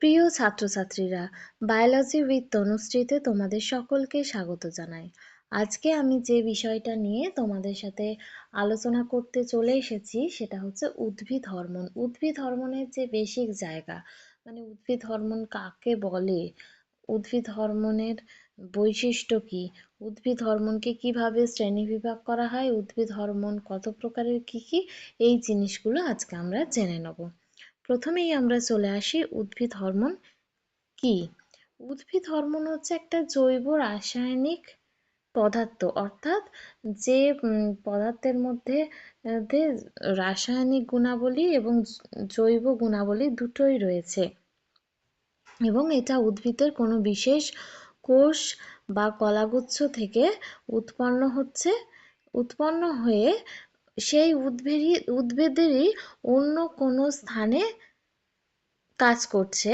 প্রিয় ছাত্রছাত্রীরা, biology with তনুশ্রীতে তোমাদের সকলকে স্বাগত জানাই। আজকে আমি যে বিষয়টা নিয়ে তোমাদের সাথে আলোচনা করতে চলে এসেছি সেটা হচ্ছে উদ্ভিদ হরমোন। উদ্ভিদ হরমোনের যে বেসিক জায়গা, মানে উদ্ভিদ হরমোন কাকে বলে, উদ্ভিদ হরমোনের বৈশিষ্ট্য কি, উদ্ভিদ হরমোনকে কিভাবে শ্রেণীবিভাগ করা হয়, উদ্ভিদ হরমোন কত প্রকারের, কি এই জিনিসগুলো আজকে আমরা জেনে নেব। প্রথমেই আমরা চলে আসি উদ্ভিদ হরমোন কি। উদ্ভিদ হরমোন হচ্ছে একটা জৈব রাসায়নিক পদার্থ, অর্থাৎ যে পদার্থের মধ্যে রাসায়নিক গুণাবলী এবং জৈব গুণাবলী দুটোই রয়েছে, এবং এটা উদ্ভিদের কোনো বিশেষ কোষ বা কলাগুচ্ছ থেকে উৎপন্ন হয়ে সেই উদ্ভিদেরই অন্য কোনো স্থানে কাজ করছে,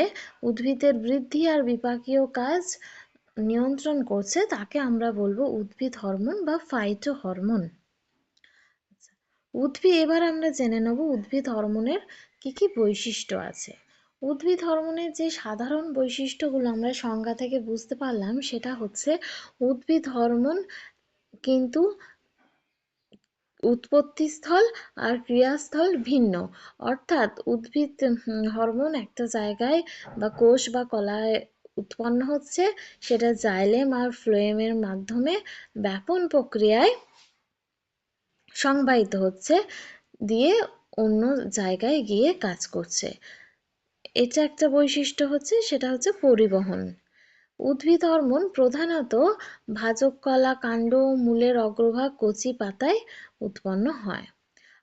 উদ্ভিদের বৃদ্ধি আর বিপাকীয় কাজ নিয়ন্ত্রণ করছে, তাকে আমরা বলবো উদ্ভিদ হরমোন বা ফাইটো হরমোন। এবার আমরা জেনে নেব উদ্ভিদ হরমোনের কি বৈশিষ্ট্য আছে। উদ্ভিদ হরমোনের যে সাধারণ বৈশিষ্ট্যগুলো আমরা সংজ্ঞা থেকে বুঝতে পারলাম, সেটা হচ্ছে উদ্ভিদ হরমোন কিন্তু উৎপত্তিস্থল আর ক্রিয়াস্থল ভিন্ন। অর্থাৎ উদ্ভিদ হরমোন একটা জায়গায় বা কোষ বা কলায় উৎপন্ন হচ্ছে, সেটা জাইলেম আর ফ্লোয়েমের মাধ্যমে ব্যাপন প্রক্রিয়ায় সংবাহিত হচ্ছে, দিয়ে অন্য জায়গায় গিয়ে কাজ করছে। এটা একটা বৈশিষ্ট্য হচ্ছে, সেটা হচ্ছে পরিবহন। উদ্ভিদ হরমোন প্রধানত ভাজক কলা, কাণ্ড ও মূলের অগ্রভাগ, কচি পাতায় উৎপন্ন হয়।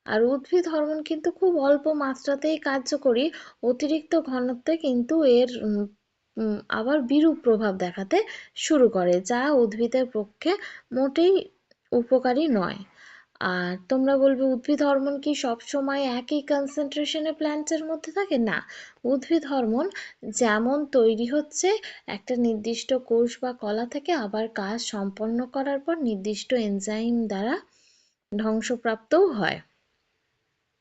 আর উদ্ভিদ হরমোন কিন্তু খুব অল্প মাত্রাতেই কার্যকরী, অতিরিক্ত ঘনত্বে কিন্তু এর আবার বিরূপ প্রভাব দেখাতে শুরু করে, যা উদ্ভিদের পক্ষে মোটেই উপকারী নয়। আর তোমরা বলবে উদ্ভিদ হরমোন কি সবসময় একই কনসেন্ট্রেশনে প্ল্যান্টের মধ্যে থাকে? না, উদ্ভিদ হরমোন যেমন তৈরি হচ্ছে একটা নির্দিষ্ট কোষ বা কলা থেকে, আবার কাজ সম্পন্ন করার পর নির্দিষ্ট এনজাইম দ্বারা ধ্বংসপ্রাপ্তও হয়।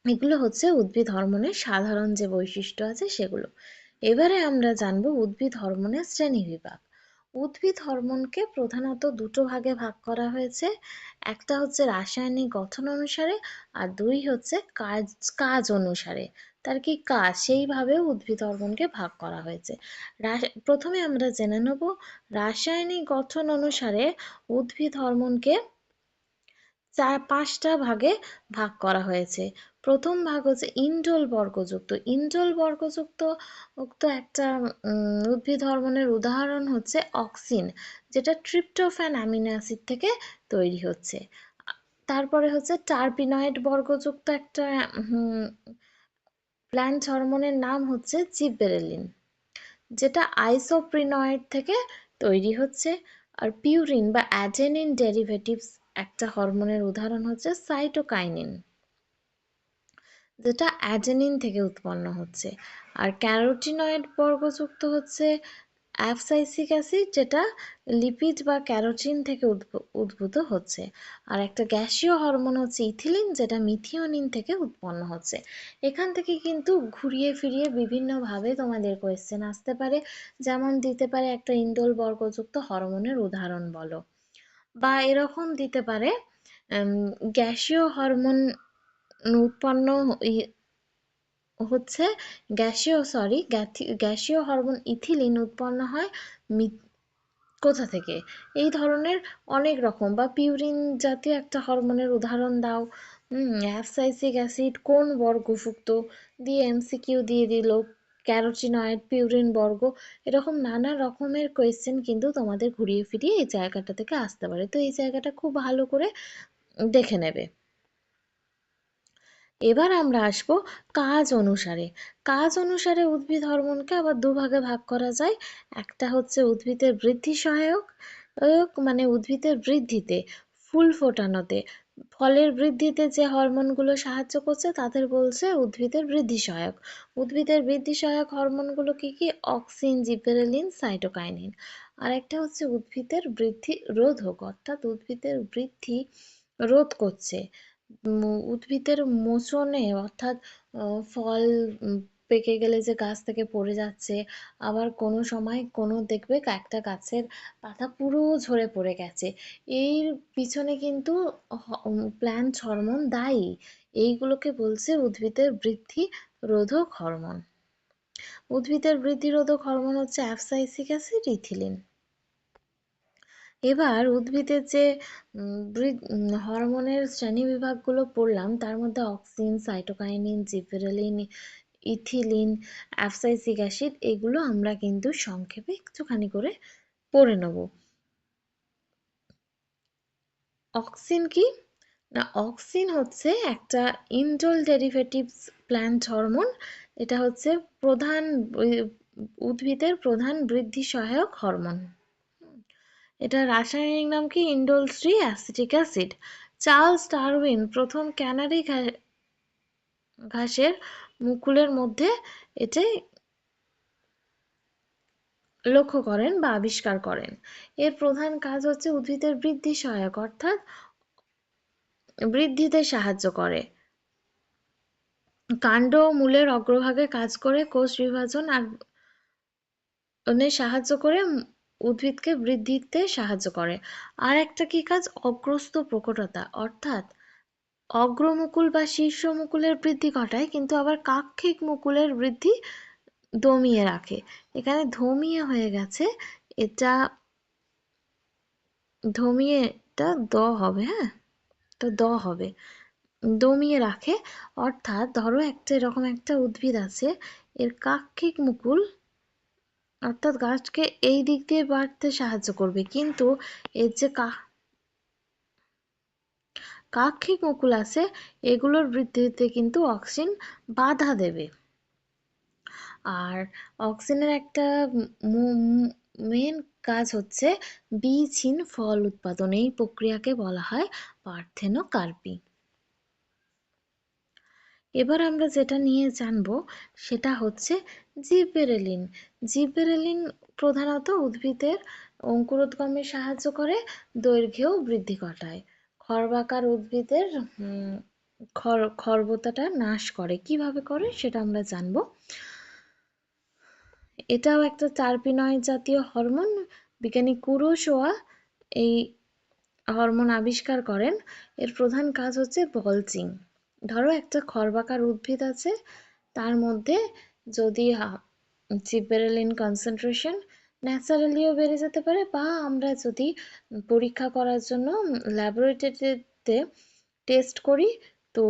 এগুলো হচ্ছে উদ্ভিদ হরমোনের সাধারণ যে বৈশিষ্ট্য আছে সেগুলো। এবারে আমরা জানবো উদ্ভিদ হরমোনের শ্রেণীবিভাগ। উদ্ভিদ হরমোনকে প্রধানত দুটো ভাগে ভাগ করা হয়েছে, একটা হচ্ছে রাসায়নিক গঠন অনুসারে, আর দুই হচ্ছে কাজ অনুসারে। তার কি কাজ, সেইভাবে উদ্ভিদ হরমোনকে ভাগ করা হয়েছে। প্রথমে আমরা জেনে নেব রাসায়নিক গঠন অনুসারে উদ্ভিদ হরমোনকে পাঁচটা ভাগে ভাগ করা হয়েছে। প্রথম ভাগ হচ্ছে ইন্ডোল বর্গযুক্ত। ইন্ডোল বর্গযুক্ত একটা উদ্ভিদ হরমোনের উদাহরণ হচ্ছে অক্সিন, যেটা ট্রিপ্টোফ্যান অ্যামিনো অ্যাসিড থেকে তৈরি হচ্ছে। তারপরে হচ্ছে টার্পিনয়েড বর্গযুক্ত একটা প্ল্যান্ট হরমোনের নাম হচ্ছে জিববেরেলিন, যেটা আইসোপ্রিনয়েড থেকে তৈরি হচ্ছে। আর পিউরিন বা অ্যাডেনিন ডেরিভেটিভস একটা হরমোনের উদাহরণ হচ্ছে সাইটোকাইনিন, যেটা অ্যাডেনিন থেকে উৎপন্ন হচ্ছে। আর ক্যারোটিনয়েড বর্গযুক্ত হচ্ছে অ্যাবসাইসিক অ্যাসিড, যেটা লিপিড বা ক্যারোটিন থেকে উদ্ভূত হচ্ছে। আর একটা গ্যাসীয় হরমোন হচ্ছে ইথিলিন, যেটা মিথিওনিন থেকে উৎপন্ন হচ্ছে। এখান থেকে কিন্তু ঘুরিয়ে ফিরিয়ে বিভিন্নভাবে তোমাদের কোয়েশ্চেন আসতে পারে, যেমন দিতে পারে একটা ইন্ডোল বর্গযুক্ত হরমোনের উদাহরণ বলো, বা এরকম দিতে পারে গ্যাসীয় হরমোন উৎপন্ন হচ্ছে গ্যাসীয় হরমোন ইথিলিন উৎপন্ন হয় কোথা থেকে, এই ধরনের অনেক রকম। বা পিউরিন জাতীয় একটা হরমোনের উদাহরণ দাও, অ্যাবসাইসিক অ্যাসিড কোন বর্গভুক্ত, দিয়ে এমসিকিউ দিয়ে দিল, ক্যারোটিনয়েড, পিউরিন বর্গ, এরকম নানা রকমের কোয়েশ্চেন কিন্তু তোমাদের ঘুরিয়ে ফিরিয়ে এই জায়গাটা থেকে আসতে পারে। তো এই জায়গাটা খুব ভালো করে দেখে নেবে। এবার আমরা আসব কাজ অনুসারে। কাজ অনুসারে উদ্ভিদ হরমোনকে আবার দুভাগে ভাগ করা যায়। একটা হচ্ছে উদ্ভিদের বৃদ্ধি সহায়ক, মানে উদ্ভিদের বৃদ্ধিতে, ফুল ফোটানোতে, ফলের বৃদ্ধিতে যে হরমোনগুলো সাহায্য করছে তাদের বলছে উদ্ভিদের বৃদ্ধি সহায়ক। উদ্ভিদের বৃদ্ধি সহায়ক হরমোনগুলো কি? Auxin, জিবরেলিন, cytokinin. আর একটা হচ্ছে উদ্ভিদের বৃদ্ধি রোধক, অর্থাৎ উদ্ভিদের বৃদ্ধি রোধ করছে, উদ্ভিদের মোচনে, অর্থাৎ ফল পেকে গেলে যে গাছ থেকে পড়ে যাচ্ছে, আবার কোনো সময় কোনো দেখবে একটা গাছের পাতা পুরো ঝরে পড়ে গেছে। এর পিছনে কিন্তু প্ল্যান্ট হরমোন দায়ী। এইগুলোকে বলছে উদ্ভিদের বৃদ্ধি রোধক হরমোন। উদ্ভিদের বৃদ্ধিরোধক হরমোন হচ্ছে অ্যাবসাইসিক অ্যাসিড, ইথিলিন। এবার উদ্ভিদের যে হরমোনের শ্রেণীবিভাগগুলো পড়লাম, তার মধ্যে auxin, cytokinin, জিবরেলিন, ethylene, abscisic acid, এগুলো আমরা কিন্তু সংক্ষেপে একটুখানি করে পড়ে নেব। অক্সিন কি না, অক্সিন হচ্ছে একটা ইন্ডোল ডেরিভেটিভস প্ল্যান্ট হরমোন। এটা হচ্ছে প্রধান উদ্ভিদের প্রধান বৃদ্ধি সহায়ক হরমোন। এটা রাসায়নিক নাম কি, indole 3 acetic acid. Charles Darwin প্রথম ক্যানারি ঘাসের মুকুলের মধ্যে এটাই লক্ষ্য করেন বা আবিষ্কার করেন। এর প্রধান কাজ হচ্ছে উদ্ভিদের বৃদ্ধি সহায়ক, অর্থাৎ বৃদ্ধিতে সাহায্য করে। কাণ্ড ও মূলের অগ্রভাগে কাজ করে কোষ বিভাজন আর সাহায্য করে, উদ্ভিদকে বৃদ্ধিতে সাহায্য করে। আর একটা কি কাজ, অগ্রস্ত প্রকটতা, অর্থাৎ অগ্রমুকুল বা শীর্ষ মুকুলের বৃদ্ধি ঘটায়, কিন্তু আবার কাক্ষিক মুকুলের বৃদ্ধি দমিয়ে রাখে। এখানে ধমিয়ে হয়ে গেছে, এটা ধমিয়ে, এটা দ হবে, হ্যাঁ, তো দ হবে, দমিয়ে রাখে। অর্থাৎ ধরো একটা এরকম একটা উদ্ভিদ আছে, এর কাক্ষিক মুকুল অর্থাৎ গাছকে এই দিক দিয়ে বাড়তে সাহায্য করবে, কিন্তু এর যে কাক্ষিক মুকুল আছে, এগুলোর বৃদ্ধিতে কিন্তু অক্সিন বাধা দেবে। আর অক্সিনের একটা মেন কাজ হচ্ছে বীজহীন ফল উৎপাদন। এই প্রক্রিয়াকে বলা হয় পার্থেনোকার্পি। এবার আমরা যেটা নিয়ে জানবো সেটা হচ্ছে জিবরেলিন। জিবরেলিন প্রধানত উদ্ভিদের অঙ্কুরোদ্গমে সাহায্য করে, দৈর্ঘ্যেও বৃদ্ধি ঘটায়। খর্বাকার উদ্ভিদের খর্বতাটা নাশ করে। কিভাবে করে সেটা আমরা জানবো। এটাও একটা টার্পিনয়েড জাতীয় হরমোন। বিজ্ঞানী কুরোশোয়া এই হরমোন আবিষ্কার করেন। এর প্রধান কাজ হচ্ছে বলচিং। ধরো একটা খর্বাকার উদ্ভিদ আছে, তার মধ্যে যদি জিবরেলিন কনসেন্ট্রেশন ন্যাচারালিও বেড়ে যেতে পারে, বা আমরা যদি পরীক্ষা করার জন্য ল্যাবরেটরিতে টেস্ট করি, তো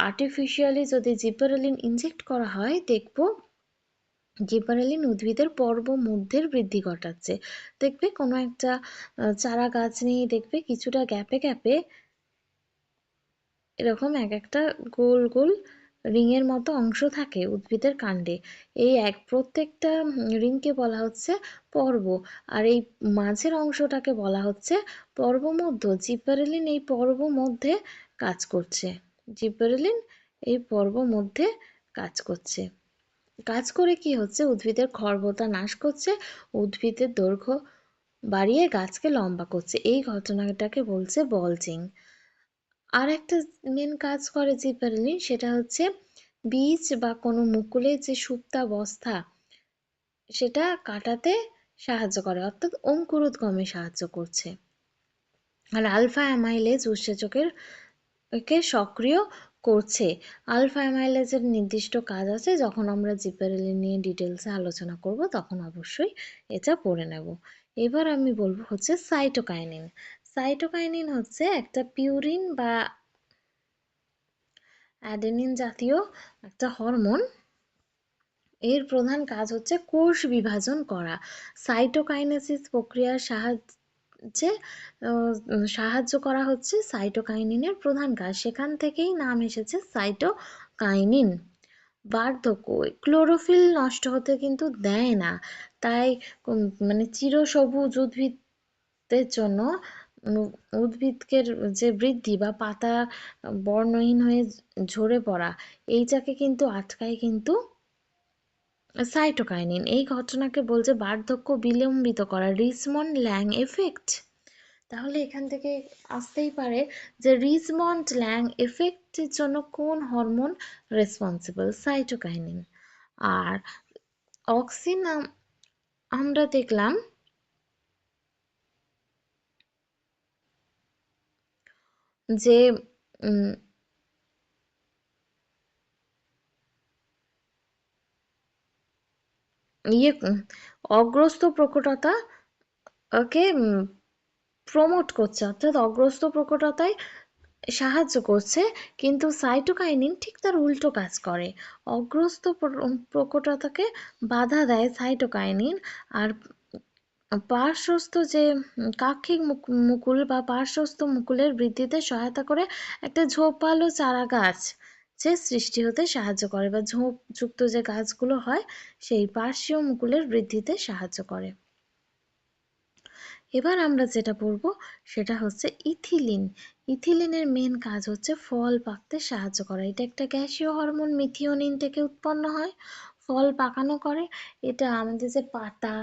আর্টিফিশিয়ালি যদি জিবরেলিন ইনজেক্ট করা হয়, দেখবো জিবরেলিন উদ্ভিদের পর্ব মধ্যের বৃদ্ধি ঘটাচ্ছে। দেখবে কোনো একটা চারা গাছ নিয়ে দেখবে কিছুটা গ্যাপে গ্যাপে এরকম এক একটা গোল গোল রিংয়ের মতো অংশ থাকে উদ্ভিদের কাণ্ডে। এই প্রত্যেকটা রিংকে বলা হচ্ছে পর্ব, আর এই মাঝের অংশটাকে বলা হচ্ছে পর্বমধ্য। জিবরেলিন এই পর্ব মধ্যে কাজ করছে। জিবরেলিন এই পর্ব মধ্যে কাজ করছে। কাজ করে কি হচ্ছে, উদ্ভিদের খর্বতা নাশ করছে, উদ্ভিদের দৈর্ঘ্য বাড়িয়ে গাছকে লম্বা করছে। এই ঘটনাটাকে বলছে বলচিং। আর একটা মেন কাজ করে জিবরেলিন, সেটা হচ্ছে বীজ বা কোনো মুকুলের যে সুপ্তাবস্থা সেটা কাটাতে সাহায্য করে, অর্থাৎ অঙ্কুরোদ্গমে সাহায্য করছে। আর আলফা অ্যামাইলেজ উৎসেচকের কে সক্রিয় করছে। আলফা অ্যামাইলেজের নির্দিষ্ট কাজ আছে, যখন আমরা জিবরেলিন নিয়ে ডিটেলসে আলোচনা করব তখন অবশ্যই এটা পড়ে নেব। এবার আমি বলবো হচ্ছে সাইটোকাইনিন। সাইটোকাইনিন হচ্ছে একটা পিউরিন বা অ্যাডেনিন জাতীয় একটা হরমোন। এর প্রধান কাজ হচ্ছে কোষ বিভাজন করা। সাইটোকাইনেসিস প্রক্রিয়ার সাহায্যে সাহায্য করা হচ্ছে সাইটোকাইনিনের প্রধান কাজ। সেখান থেকেই নাম এসেছে সাইটোকাইনিন। বার্ধক্য, ক্লোরোফিল নষ্ট হতে কিন্তু দেয় না, তাই মানে চিরসবুজ উদ্ভিদের জন্য উদ্ভিদের যে বৃদ্ধি বা পাতা বর্ণহীন হয়ে ঝরে পড়া, এইটাকে কিন্তু আটকায় কিন্তু সাইটোকাইনিন। এই ঘটনাকে বলছে বার্ধক্য বিলম্বিত করা, রিচমন্ড ল্যাং এফেক্ট। তাহলে এখান থেকে আসতেই পারে যে রিচমন্ড ল্যাং এফেক্টের জন্য কোন হরমোন রেসপন্সিবল, সাইটোকাইনিন। আর অক্সিন আমরা দেখলাম যে অগ্রস্ত প্রকটতা কে প্রমোট করছে, অর্থাৎ অগ্রস্ত প্রকটতায় সাহায্য করছে, কিন্তু সাইটোকাইনিন ঠিক তার উল্টো কাজ করে। অগ্রস্ত প্রকটতাকে বাধা দেয় সাইটোকাইনিন, আর পার্শ্বস্থ যে কাক্ষিক মুকুল বা পার্শ্বস্থ মুকুলের বৃদ্ধিতে সহায়তা করে একটা ঝোপালো চারা গাছ যে সৃষ্টি হতে সাহায্য করে, বা ঝোপযুক্ত যে গাছগুলো হয় সেই পার্শ্বীয় মুকুলের বৃদ্ধিতে সাহায্য করে। এবার আমরা যেটা পড়ব সেটা হচ্ছে ইথিলিন। ইথিলিনের মেন কাজ হচ্ছে ফল পাকতে সাহায্য করা। এটা একটা গ্যাসীয় হরমোন মিথিওনিন থেকে উৎপন্ন হয়, ফল পাকানো করে। এটা আমাদের যে পাতা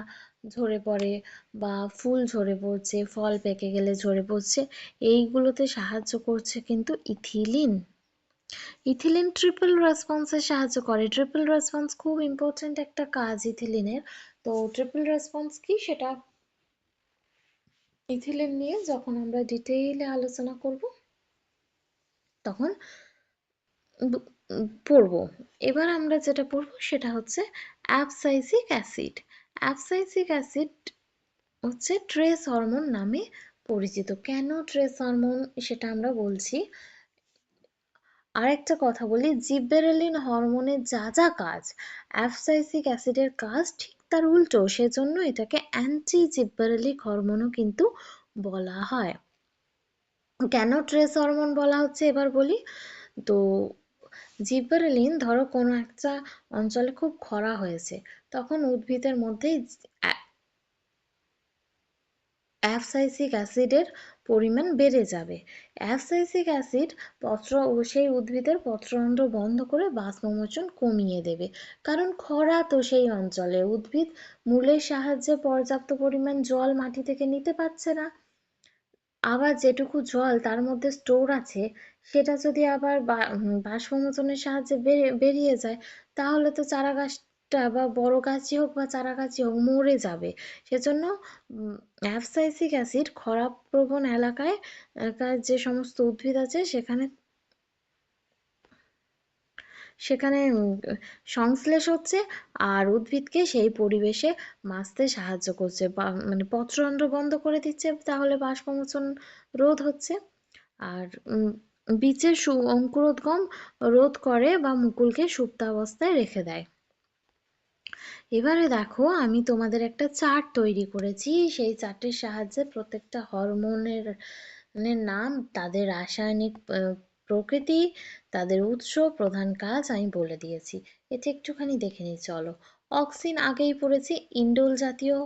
ঝরে পড়ে বা ফুল ঝরে পড়ছে, ফল পেকে গেলে ঝরে পড়ছে, এইগুলোতে সাহায্য করছে কিন্তু ইথিলিন। ইথিলিন ট্রিপল রেসপন্সে সাহায্য করে। ট্রিপল রেসপন্স খুব ইম্পর্ট্যান্ট একটা কাজ ইথিলিনের। তো ট্রিপল রেসপন্স কি সেটা ইথিলিন নিয়ে যখন আমরা ডিটেইলে আলোচনা করব তখন পড়ব। এবার আমরা যেটা পড়ব সেটা হচ্ছে অ্যাবসাইসিক অ্যাসিড। অ্যাবসাইসিক অ্যাসিড হচ্ছে ট্রেস হরমোন নামে পরিচিত। কেন ট্রেস হরমোন সেটা আমরা বলছি। আরেকটা কথা বলি, জিব্বেরেলিন হরমোনের যা যা কাজ, অ্যাবসাইসিক অ্যাসিডের কাজ ঠিক তার উল্টো, সেজন্য এটাকে অ্যান্টি জিব্বেরেলিক হরমোনও কিন্তু বলা হয়। কেন ট্রেস হরমোন বলা হচ্ছে এবার বলি। তো জিব্বেরেলিন, ধরো কোনো একটা অঞ্চলে খুব খরা হয়েছে, তখন উদ্ভিদের মধ্যে অ্যাবসাইসিক অ্যাসিডের পরিমাণ বেড়ে যাবে। অ্যাবসাইসিক অ্যাসিড সেই উদ্ভিদের পত্ররন্ধ্র বন্ধ করে বাষ্পমোচন কমিয়ে দেবে, কারণ খরা তো সেই অঞ্চলে, উদ্ভিদ মূলের সাহায্যে পর্যাপ্ত পরিমাণ জল মাটি থেকে নিতে পারছে না। আবার যেটুকু জল তার মধ্যে স্টোর আছে সেটা যদি আবার বাষ্পমোচনের সাহায্যে বেরিয়ে যায়, তাহলে তো চারা গাছটা, বা বড় গাছই হোক বা চারা গাছই হোক, মরে যাবে। সেজন্য অ্যাবসাইসিক অ্যাসিড খরাপ্রবণ এলাকায় যে সমস্ত উদ্ভিদ আছে সেখানে সেখানে সংশ্লেষ হচ্ছে, আর উদ্ভিদকে সেই পরিবেশে বাঁচতে সাহায্য করছে, বা মানে পত্ররন্ধ্র বন্ধ করে দিচ্ছে, তাহলে বাষ্পমোচন রোধ হচ্ছে। আর বীজের অঙ্কুরোদ্গম রোধ করে বা মুকুলকে সুপ্তাবস্থায় রেখে দেয়। এবারে দেখো, আমি তোমাদের একটা চার্ট তৈরি করেছি। সেই চার্টের সাহায্যে প্রত্যেকটা হরমোনের নাম, তাদের রাসায়নিক প্রকৃতি, তাদের উৎস, প্রধান কাজ আমি বলে দিয়েছি। এটা একটুখানি দেখে নিই চলো। অক্সিন আগেই পড়েছি, ইন্ডোল জাতীয়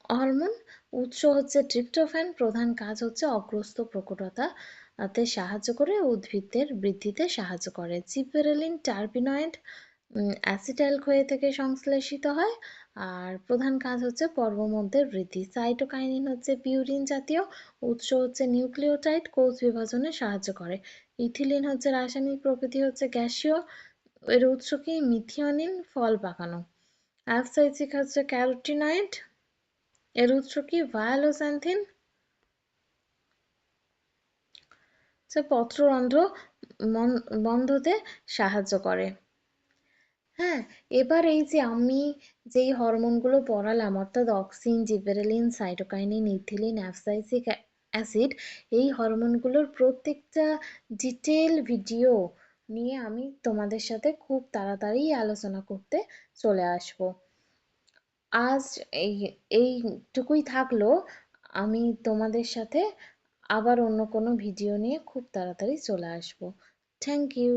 হরমোন। উৎস হচ্ছে ট্রিপ্টোফ্যান, প্রধান কাজ হচ্ছে অগ্রস্ত প্রকটতাতে সাহায্য করে, উদ্ভিদের বৃদ্ধিতে সাহায্য করে। জিবেরেলিন টার্পিনয়েড, অ্যাসিটাইল ক্ষয় থেকে সংশ্লেষিত হয়, আর প্রধান কাজ হচ্ছে পর্বমধ্যের বৃদ্ধি। সাইটোকাইনিন হচ্ছে পিউরিন জাতীয়, উৎস হচ্ছে নিউক্লিওটাইড, কোষ বিভাজনে সাহায্য করে। ইথিলিন হচ্ছে রাসায়নিক প্রকৃতি, হচ্ছে গ্যাসীয়, এর উৎস কি মিথিওনিন, ফল পাকানো। অ্যাবসাইসিক হচ্ছে ক্যারোটিনয়েড, এর উৎস কি ভায়োলোস্যান্থিন, পত্ররন্ধ্র বন্ধতে সাহায্য করে। হ্যাঁ, এবার এই যে আমি যেই হরমোনগুলো পড়ালাম, অর্থাৎ auxin, gibberellin, cytokinin, ethylene, abscisic acid, এই হরমোনগুলোর প্রত্যেকটা ডিটেল ভিডিও নিয়ে আমি তোমাদের সাথে খুব তাড়াতাড়ি আলোচনা করতে চলে আসব। আজ এই এইটুকুই থাকলো। আমি তোমাদের সাথে আবার অন্য কোনো ভিডিও নিয়ে খুব তাড়াতাড়ি চলে আসব। Thank you.